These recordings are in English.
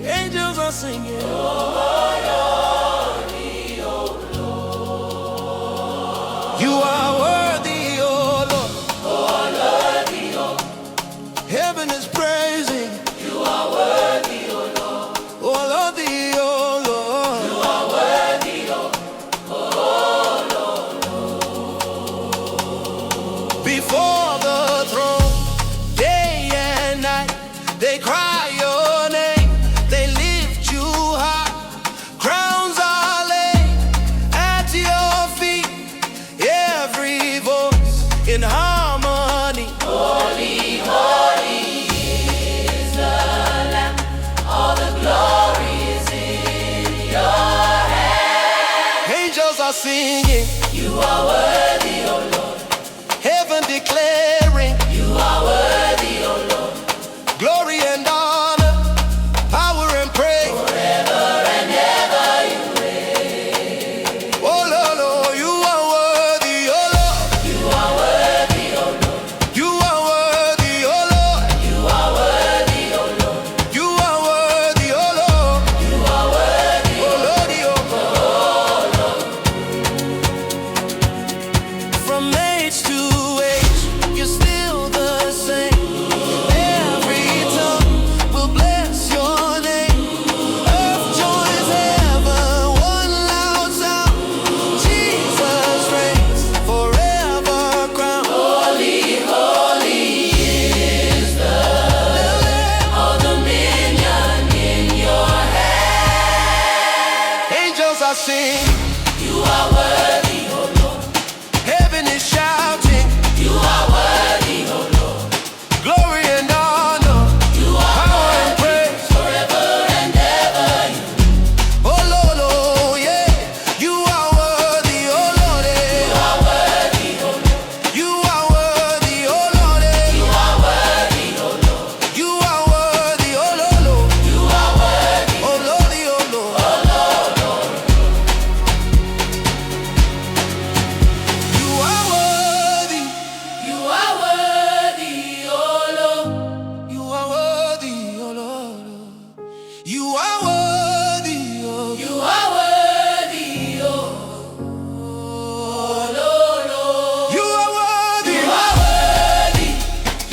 Angels are singing. You are worthy, oh Lord. Heaven is praising. You are worthy, O Lord. Oh Lord, thee, oh Lord. You are worthy, O Lord. Before the throne, day and night, they cry your name. They lift you high. Crowns are laid at your feet. Every voice in harmony. Holy, holy is the Lamb. All the glory is in your hand. Angels are singing. You are worthy, O Lord. Heaven declaring. You are worthy, O Lord. Glory and honor, power and praise. Forever and ever you reign. Oh Lord, Lord, you are worthy, oh Lord. You are worthy, O Lord. You are worthy, oh Lord. You are worthy, O Lord. You are worthy, oh Lord. You are worthy, Oh Lord, from age to age, you're still the same. Every tongue will bless your name. Earth joins heaven, one loud sound. Jesus reigns forever crowned. holy, holy is the Lamb. All dominion in your hand. Angels are singing. You are worthy, O Lord. Heaven is shouting. You are worthy, O Lord. Glory and honor, You are power and worthy, praise. forever and ever you Oh Lord, oh yeah. You are worthy, oh Lord, are worthy, O Lord. You are worthy, oh Lord, You are worthy, O Lord. You are worthy, oh Lord, You are worthy, oh Lord, oh Lord. You are worthy, you are worthy, O Lord. you are worthy, oh Lord. You are worthy, oh You are worthy, O Lord. You are worthy, You are worthy,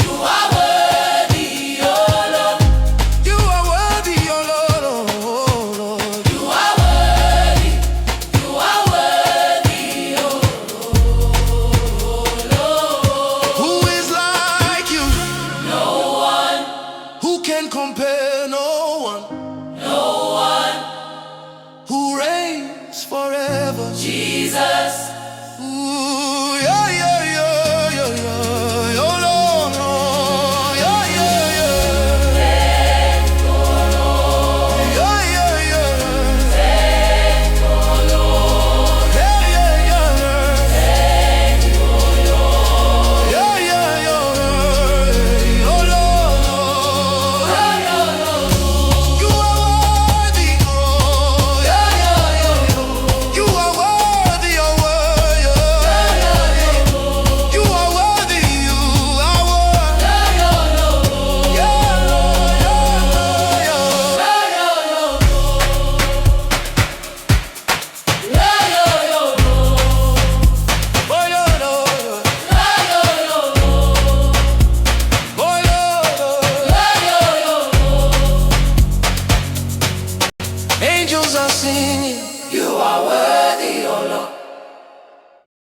you are worthy, O Lord. you are worthy, oh Lord, oh Lord. You are worthy, you are worthy, O Lord. Who is like you? No one, Who can compare? No one. no one, Who reigns forever. Jesus. Ooh, yeah, yeah, yeah, yeah, yeah. Oh, Lord, no. Yeah, yeah, yeah. Yeah, yeah, yeah. Yeah, yeah, yeah. Yeah, yeah, yeah. Oh, Lord, no. You are worthy, oh, yeah, yeah, yeah. You are worthy, oh, yeah. You are worthy, you are worthy. Yeah, Angels are singing. You are worthy.